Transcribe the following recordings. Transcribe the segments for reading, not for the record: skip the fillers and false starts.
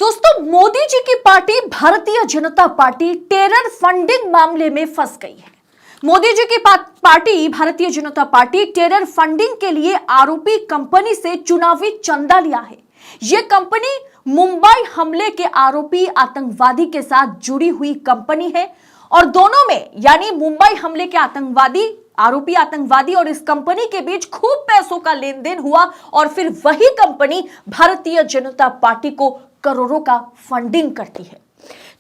दोस्तों, मोदी जी की party Bharatiya Janata party terror funding मामले में फंस गई है। मोदी जी की party Bharatiya Janata party terror funding के लिए आरोपी कंपनी से चुनावी चंदा लिया है। यह कंपनी मुंबई हमले के आरोपी आतंकवादी के साथ जुड़ी हुई कंपनी है और दोनों में यानी मुंबई हमले के आरोपी आतंकवादी और इस कंपनी के बीच खूब पैसों का लेन देन हुआ और फिर वही कंपनी भारतीय जनता पार्टी को करोड़ों का फंडिंग करती है।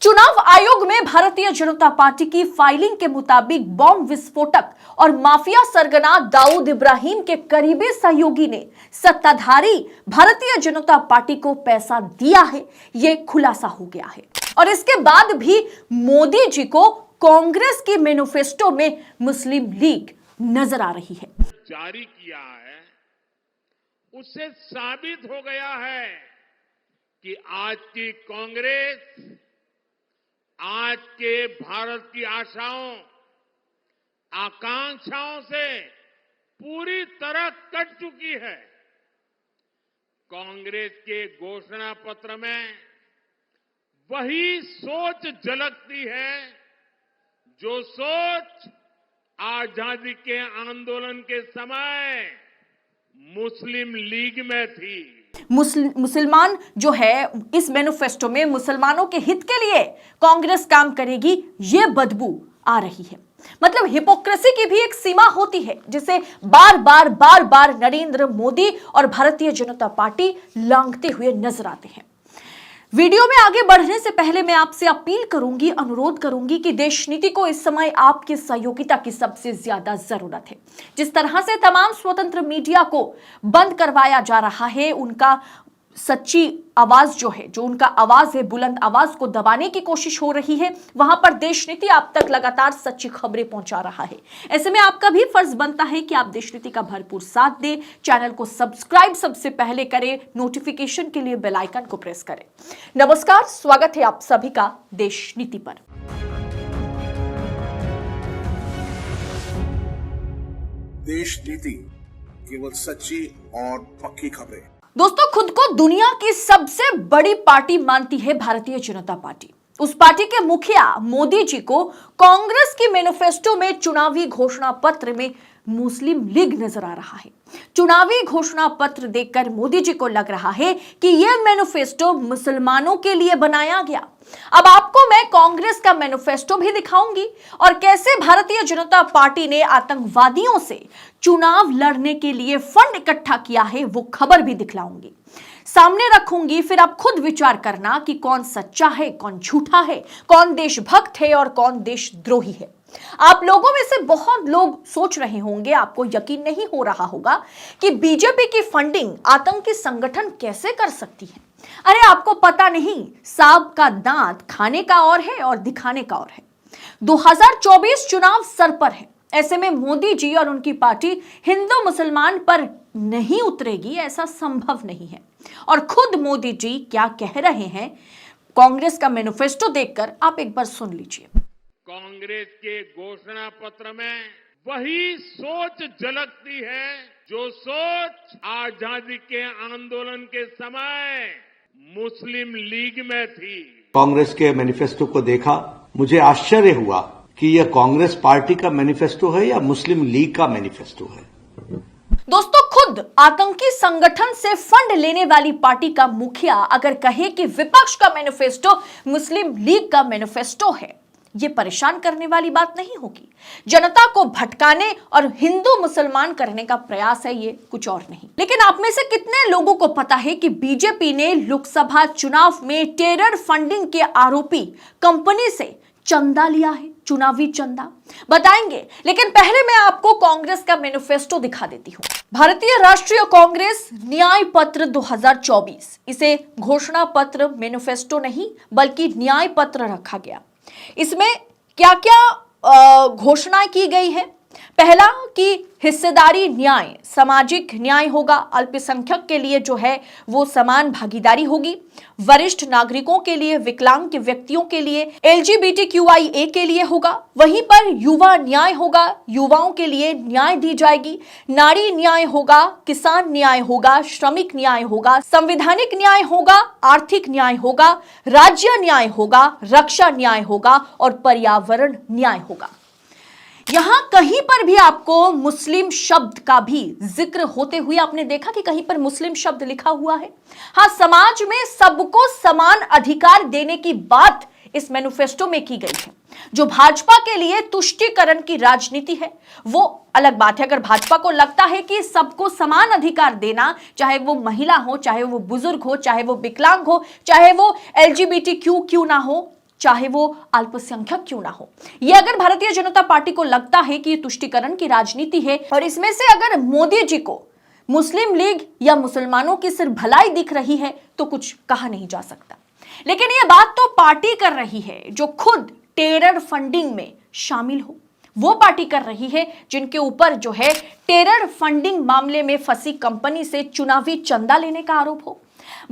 चुनाव आयोग में भारतीय जनता पार्टी की फाइलिंग के मुताबिक बॉम्ब विस्फोटक और माफिया सरगना दाऊद इब्राहिम के करीबी सहयोगी ने सत्ताधारी भारतीय जनता पार्टी को पैसा दिया है, यह खुलासा हो गया है। और इसके बाद भी मोदी जी को कांग्रेस की मैनिफेस्टो में मुस्लिम लीग नजर आ रही है। जारी किया है, उससे साबित हो गया है कि आज की कांग्रेस आज के भारत की आशाओं आकांक्षाओं से पूरी तरह कट चुकी है। कांग्रेस के घोषणा पत्र में वही सोच झलकती है जो सोच आजादी के आंदोलन के समय मुस्लिम लीग में थी। मुसलमान जो है इस मैनिफेस्टो में मुसलमानों के हित के लिए कांग्रेस काम करेगी, ये बदबू आ रही है। मतलब हिपोक्रेसी की भी एक सीमा होती है जिसे बार बार नरेंद्र मोदी और भारतीय जनता पार्टी लांघते हुए नजर आते हैं। वीडियो में आगे बढ़ने से पहले मैं आपसे अपील करूंगी, अनुरोध करूंगी कि देश नीति को इस समय आपकी सहयोगिता की सबसे ज्यादा जरूरत है। जिस तरह से तमाम स्वतंत्र मीडिया को बंद करवाया जा रहा है, उनका सच्ची आवाज जो उनका आवाज है, बुलंद आवाज को दबाने की कोशिश हो रही है, वहां पर देश नीति आप तक लगातार सच्ची खबरें पहुंचा रहा है। ऐसे में आपका भी फर्ज बनता है कि आप देश नीति का भरपूर साथ दें, चैनल को सब्सक्राइब सबसे पहले करें, नोटिफिकेशन के लिए बेल आइकन को प्रेस करें। नमस्कार, स्वागत है आप सभी का देश नीति पर। देश नीति, केवल सच्ची और पक्की खबरें। दोस्तों, खुद को दुनिया की सबसे बड़ी पार्टी मानती है भारतीय जनता पार्टी। उस पार्टी के मुखिया मोदी जी को कांग्रेस की मैनिफेस्टो में चुनावी घोषणा पत्र में मुस्लिम लीग नजर आ रहा है। चुनावी घोषणा पत्र देखकर मोदी जी को लग रहा है कि यह मैनिफेस्टो मुसलमानों के लिए बनाया गया। अब आपको मैं कांग्रेस का मैनिफेस्टो भी दिखाऊंगी और कैसे भारतीय जनता पार्टी ने आतंकवादियों से चुनाव लड़ने के लिए फंड इकट्ठा किया है, वो खबर भी दिखलाऊंगी, सामने रखूंगी। फिर आप खुद विचार करना कि कौन सच्चा है, कौन झूठा है, कौन देशभक्त है और कौन देशद्रोही है। आप लोगों में से बहुत लोग सोच रहे होंगे, आपको यकीन नहीं हो रहा होगा कि बीजेपी की फंडिंग आतंकी संगठन कैसे कर सकती है। अरे आपको पता नहीं, सांप का दांत खाने का और है और दिखाने का और है। 2024 चुनाव सर पर है। ऐसे में मोदी जी और उनकी पार्टी हिंदू मुसलमान पर नहीं उतरेगी, ऐसा संभव नहीं है। और खुद मोदी जी क्या कह रहे हैं कांग्रेस का मैनिफेस्टो देखकर आप एक बार सुन लीजिए। कांग्रेस के घोषणा पत्र में वही सोच झलकती है जो सोच आजादी के आंदोलन के समय मुस्लिम लीग में थी। कांग्रेस के मैनिफेस्टो को देखा, मुझे आश्चर्य हुआ कि यह कांग्रेस पार्टी का मैनिफेस्टो है या मुस्लिम लीग का मैनिफेस्टो है। दोस्तों, खुद आतंकी संगठन से फंड लेने वाली पार्टी का मुखिया अगर कहे कि विपक्ष का मैनिफेस्टो मुस्लिम लीग का मैनिफेस्टो है, ये परेशान करने वाली बात नहीं होगी। जनता को भटकाने और हिंदू मुसलमान करने का प्रयास है, ये कुछ और नहीं। लेकिन आप में से कितने लोगों को पता है कि बीजेपी ने लोकसभा चुनाव में टेरर फंडिंग के आरोपी कंपनी से चंदा लिया है, चुनावी चंदा बताएंगे। लेकिन पहले मैं आपको कांग्रेस का मैनिफेस्टो दिखा देती हूं। भारतीय राष्ट्रीय कांग्रेस न्याय पत्र 2024, इसे घोषणा पत्र मैनिफेस्टो नहीं बल्कि न्याय पत्र रखा गया। इसमें क्या क्या घोषणाएं की गई है पहला कि हिस्सेदारी न्याय, सामाजिक न्याय होगा, अल्पसंख्यक के लिए जो है वो समान भागीदारी होगी, वरिष्ठ नागरिकों के लिए, विकलांग व्यक्तियों के लिए, LGBTQIA के लिए होगा। वहीं पर युवा न्याय होगा, युवाओं के लिए न्याय दी जाएगी, नारी न्याय होगा, किसान न्याय होगा, श्रमिक न्याय होगा, संवैधानिक न्याय होगा, आर्थिक न्याय होगा, राज्य न्याय होगा, रक्षा न्याय होगा और पर्यावरण न्याय होगा। यहां कहीं पर भी आपको मुस्लिम शब्द का भी जिक्र होते हुए आपने देखा कि कहीं पर मुस्लिम शब्द लिखा हुआ है। हां, समाज में सबको समान अधिकार देने की बात इस मैनिफेस्टो में की गई है। जो भाजपा के लिए तुष्टीकरण की राजनीति है वो अलग बात है। अगर भाजपा को लगता है कि सबको समान अधिकार देना, चाहे वो महिला हो, चाहे वो बुजुर्ग हो, चाहे वो विकलांग हो, चाहे वो LGBTQ क्यों ना हो, चाहे वो अल्पसंख्यक क्यों ना हो, ये अगर भारतीय जनता पार्टी को लगता है कि ये तुष्टीकरण की राजनीति है और इसमें से अगर मोदी जी को मुस्लिम लीग या मुसलमानों की सिर्फ भलाई दिख रही है तो कुछ कहा नहीं जा सकता। लेकिन ये बात तो पार्टी कर रही है जो खुद टेरर फंडिंग में शामिल हो। वो पार्टी कर रही है जिनके ऊपर जो है टेरर फंडिंग मामले में फंसी कंपनी से चुनावी चंदा लेने का आरोप हो।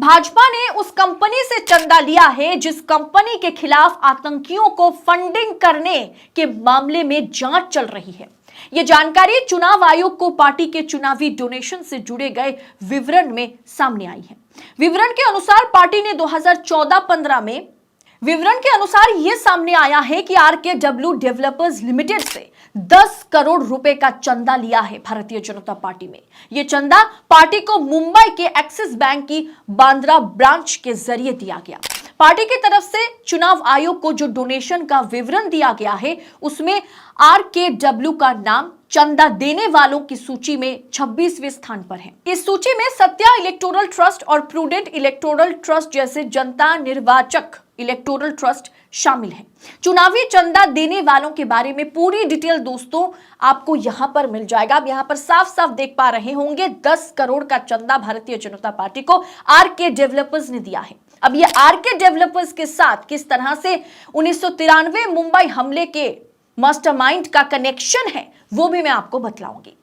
भाजपा ने उस कंपनी से चंदा लिया है जिस कंपनी के खिलाफ आतंकियों को फंडिंग करने के मामले में जांच चल रही है। यह जानकारी चुनाव आयोग को पार्टी के चुनावी डोनेशन से जुड़े गए विवरण में सामने आई है। विवरण के अनुसार पार्टी ने 2014-15 में विवरण के अनुसार यह सामने आया है कि RKW डेवलपर्स लिमिटेड से 10 करोड़ रुपए का चंदा लिया है भारतीय जनता पार्टी में। यह चंदा पार्टी को मुंबई के एक्सिस बैंक की बांद्रा ब्रांच के जरिए दिया गया। पार्टी की तरफ से चुनाव आयोग को जो डोनेशन का विवरण दिया गया है उसमें RKW का नाम चंदा देने वालों की सूची में 26वें स्थान पर है। इस सूची में सत्या इलेक्टोरल ट्रस्ट और प्रूडेंट इलेक्टोरल ट्रस्ट जैसे जनता निर्वाचक इलेक्टोरल ट्रस्ट शामिल है। चुनावी चंदा देने वालों के बारे में पूरी डिटेल दोस्तों आपको यहां पर मिल जाएगा। आप यहां पर साफ साफ देख पा रहे होंगे 10 करोड़ का चंदा भारतीय जनता पार्टी को RK डेवलपर्स ने दिया है। अब ये RK डेवलपर्स के साथ किस तरह से 1993 मुंबई हमले के मास्टरमाइंड का कनेक्शन है वो भी मैं आपको बतलाऊंगी।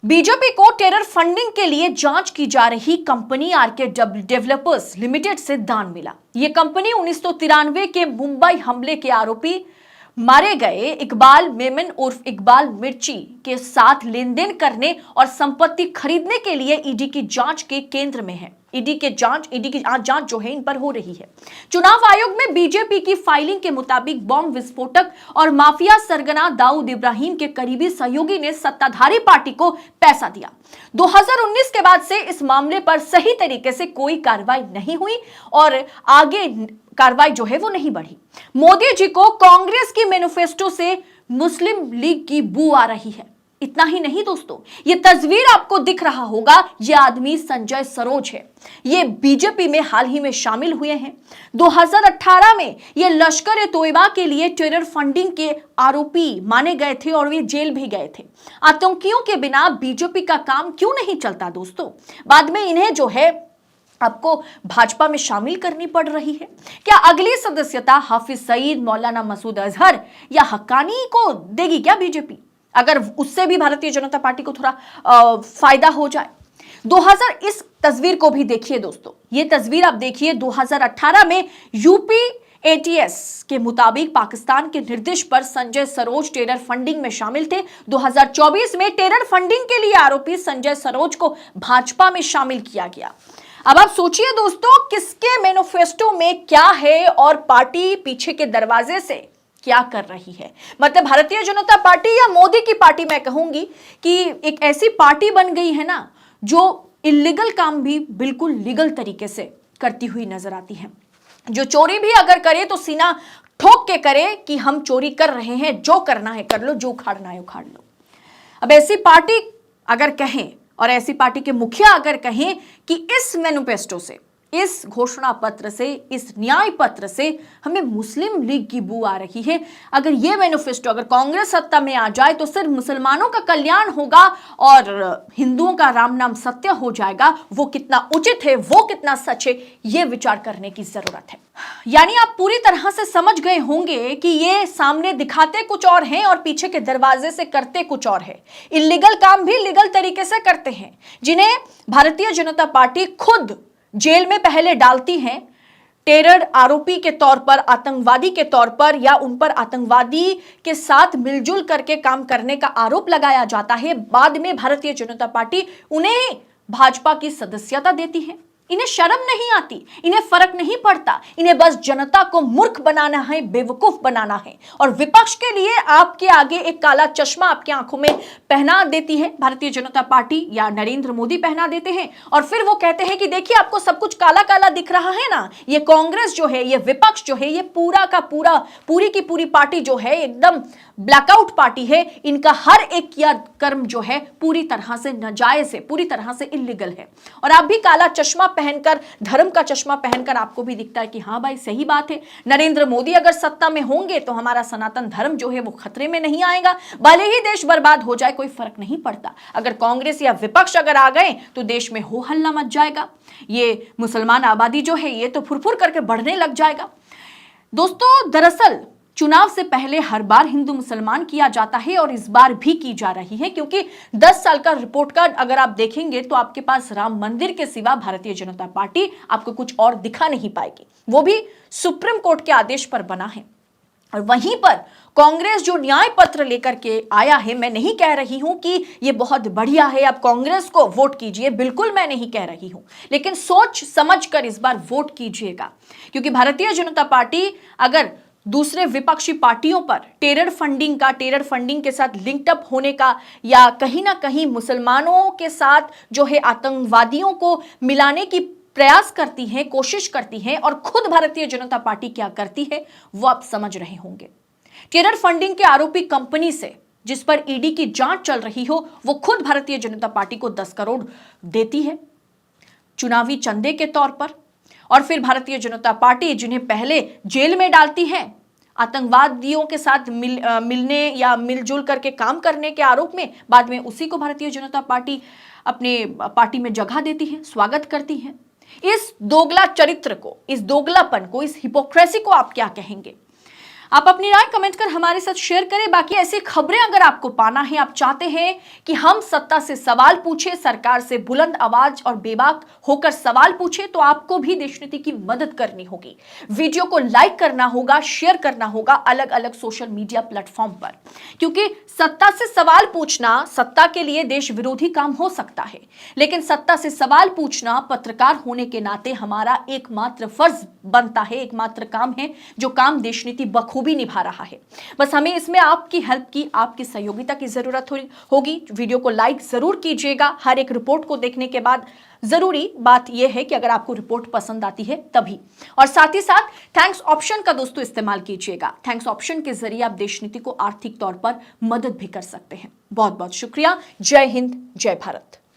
बीजेपी को टेरर फंडिंग के लिए जांच की जा रही कंपनी RK डेवलपर्स लिमिटेड से दान मिला। यह कंपनी 1993 के मुंबई हमले के आरोपी मारे गए इकबाल मेमन उर्फ इकबाल मिर्ची के साथ लेन देन करने और संपत्ति खरीदने के लिए ईडी की जांच के केंद्र में है। ईडी की जांच जो है इन पर हो रही है। चुनाव आयोग में बीजेपी की फाइलिंग के मुताबिक बॉम्ब विस्फोटक और माफिया सरगना दाऊद इब्राहिम के करीबी सहयोगी ने सत्ताधारी पार्टी को पैसा दिया। 2019 के बाद से इस मामले पर सही तरीके से कोई कार्रवाई नहीं हुई और आगे कार्रवाई जो है वो नहीं बढ़ी। मोदी जी को कांग्रेस की मैनिफेस्टो से मुस्लिम लीग की बू आ रही है। इतना ही नहीं दोस्तों, ये तस्वीर आपको दिख रहा होगा, ये आदमी संजय सरोज है। ये बीजेपी में हाल ही में शामिल हुए हैं। 2018 में ये लश्कर-ए-तोयबा के लिए टेरर फंडिंग के आरोपी माने गए थे और वे जेल भी गए थे। आतंकियों के बिना बीजेपी का काम क्यों नहीं चलता दोस्तों? बाद में इन्हें जो है आपको भाजपा में शामिल करनी पड़ रही है। क्या अगली सदस्यता हाफिज सईद, मौलाना मसूद अजहर या हक्कानी को देगी क्या बीजेपी? अगर उससे भी भारतीय जनता पार्टी को थोड़ा फायदा हो जाए। 2000 इस तस्वीर को भी देखिए दोस्तों, ये तस्वीर आप देखिए 2018 में यूपी ATS के मुताबिक पाकिस्तान के निर्देश पर संजय सरोज टेरर फंडिंग में शामिल थे। 2024 में टेरर फंडिंग के लिए आरोपी संजय सरोज को भाजपा में शामिल किया गया। अब आप सोचिए दोस्तों, किसके मैनिफेस्टो में क्या है और पार्टी पीछे के दरवाजे से क्या कर रही है। मतलब भारतीय जनता पार्टी या मोदी की पार्टी, मैं कहूंगी कि एक ऐसी पार्टी बन गई है ना जो इलीगल काम भी बिल्कुल लीगल तरीके से करती हुई नजर आती है। जो चोरी भी अगर करे तो सीना ठोक के करे कि हम चोरी कर रहे हैं, जो करना है कर लो, जो उखाड़ना है उखाड़ लो। अब ऐसी पार्टी अगर कहें और ऐसी पार्टी के मुखिया अगर कहें कि इस मैनिफेस्टो से इस घोषणा पत्र से, इस न्याय पत्र से हमें मुस्लिम लीग की बू आ रही है। अगर ये मैनिफेस्टो, अगर कांग्रेस सत्ता में आ जाए तो सिर्फ मुसलमानों का कल्याण होगा और हिंदुओं का राम नाम सत्य हो जाएगा। वो कितना उचित है, वो कितना सच है, ये विचार करने की जरूरत है। यानी आप पूरी तरह से समझ गए होंगे कि ये सामने दिखाते कुछ और हैं और पीछे के दरवाजे से करते कुछ और है। इल्लीगल काम भी लीगल तरीके से करते हैं, जिन्हें भारतीय जनता पार्टी खुद जेल में पहले डालती है टेरर आरोपी के तौर पर, आतंकवादी के तौर पर, या उन पर आतंकवादी के साथ मिलजुल करके काम करने का आरोप लगाया जाता है। बाद में भारतीय जनता पार्टी उन्हें भाजपा की सदस्यता देती है। इन्हें शर्म नहीं आती, इन्हें फर्क नहीं पड़ता, इन्हें बस जनता को मूर्ख बनाना है, बेवकूफ बनाना है। और विपक्ष के लिए आपके आगे एक काला चश्मा आपकी आंखों में पहना देती है भारतीय जनता पार्टी, या नरेंद्र मोदी पहना देते हैं। और फिर वो कहते हैं कि देखिए आपको सब कुछ काला काला दिख रहा है ना, ये कांग्रेस जो है, ये विपक्ष जो है, ये पूरा का पूरा, पूरी की पूरी पार्टी जो है एकदम ब्लैकआउट पार्टी है। इनका हर एक किया कर्म जो है पूरी तरह से नाजायज है, पूरी तरह से इल्लीगल है। और आप भी काला चश्मा पहनकर, धर्म का चश्मा पहनकर आपको भी दिखता है कि हाँ भाई सही बात है, नरेंद्र मोदी अगर सत्ता में होंगे तो हमारा सनातन धर्म जो है वो खतरे में नहीं आएगा, भले ही देश बर्बाद हो जाए कोई फर्क नहीं पड़ता। अगर कांग्रेस या विपक्ष अगर आ गए तो देश में हो हल्ला मच जाएगा, ये मुसलमान आबादी जो है ये तो फुरफुर करके बढ़ने लग जाएगा। दोस्तों, दरअसल चुनाव से पहले हर बार हिंदू मुसलमान किया जाता है और इस बार भी की जा रही है, क्योंकि 10 साल का रिपोर्ट कार्ड अगर आप देखेंगे तो आपके पास राम मंदिर के सिवा भारतीय जनता पार्टी आपको कुछ और दिखा नहीं पाएगी। वो भी सुप्रीम कोर्ट के आदेश पर बना है। और वहीं पर कांग्रेस जो न्याय पत्र लेकर के आया है, मैं नहीं कह रही हूं कि ये बहुत बढ़िया है, आप कांग्रेस को वोट कीजिए, बिल्कुल मैं नहीं कह रही हूं, लेकिन सोच समझ कर इस बार वोट कीजिएगा। क्योंकि भारतीय जनता पार्टी अगर दूसरे विपक्षी पार्टियों पर टेरर फंडिंग के साथ लिंक्ड अप होने का, या कहीं ना कहीं मुसलमानों के साथ जो है आतंकवादियों को मिलाने की प्रयास करती है, कोशिश करती है, और खुद भारतीय जनता पार्टी क्या करती है वो आप समझ रहे होंगे। टेरर फंडिंग के आरोपी कंपनी से जिस पर ईडी की जांच चल रही हो, वो खुद भारतीय जनता पार्टी को 10 करोड़ देती है चुनावी चंदे के तौर पर। और फिर भारतीय जनता पार्टी जिन्हें पहले जेल में डालती है आतंकवादियों के साथ मिलने या मिलजुल करके काम करने के आरोप में, बाद में उसी को भारतीय जनता पार्टी अपने पार्टी में जगह देती है, स्वागत करती है। इस दोगला चरित्र को, इस दोगलापन को, इस हिपोक्रेसी को आप क्या कहेंगे? आप अपनी राय कमेंट कर हमारे साथ शेयर करें। बाकी ऐसी खबरें अगर आपको पाना है, आप चाहते हैं कि हम सत्ता से सवाल पूछे, सरकार से बुलंद आवाज और बेबाक होकर सवाल पूछे, तो आपको भी देशनीति की मदद करनी होगी। वीडियो को लाइक करना होगा, शेयर करना होगा अलग अलग सोशल मीडिया प्लेटफॉर्म पर, क्योंकि सत्ता से सवाल पूछना सत्ता के लिए देश विरोधी काम हो सकता है, लेकिन सत्ता से सवाल पूछना पत्रकार होने के नाते हमारा एकमात्र फर्ज बनता है, एकमात्र काम है जो काम देशनीति बखूबी निभा रहा है। बस हमें इसमें आपकी हेल्प की, आपकी सहयोगिता की जरूरत होगी। वीडियो को लाइक जरूर कीजिएगा। हर एक रिपोर्ट को देखने के बाद जरूरी बात यह है कि अगर आपको रिपोर्ट पसंद आती है तभी, और साथ ही साथ थैंक्स ऑप्शन का दोस्तों इस्तेमाल कीजिएगा। थैंक्स ऑप्शन के जरिए आप देशनीति को आर्थिक तौर पर मदद भी कर सकते हैं। बहुत बहुत शुक्रिया। जय हिंद, जय भारत।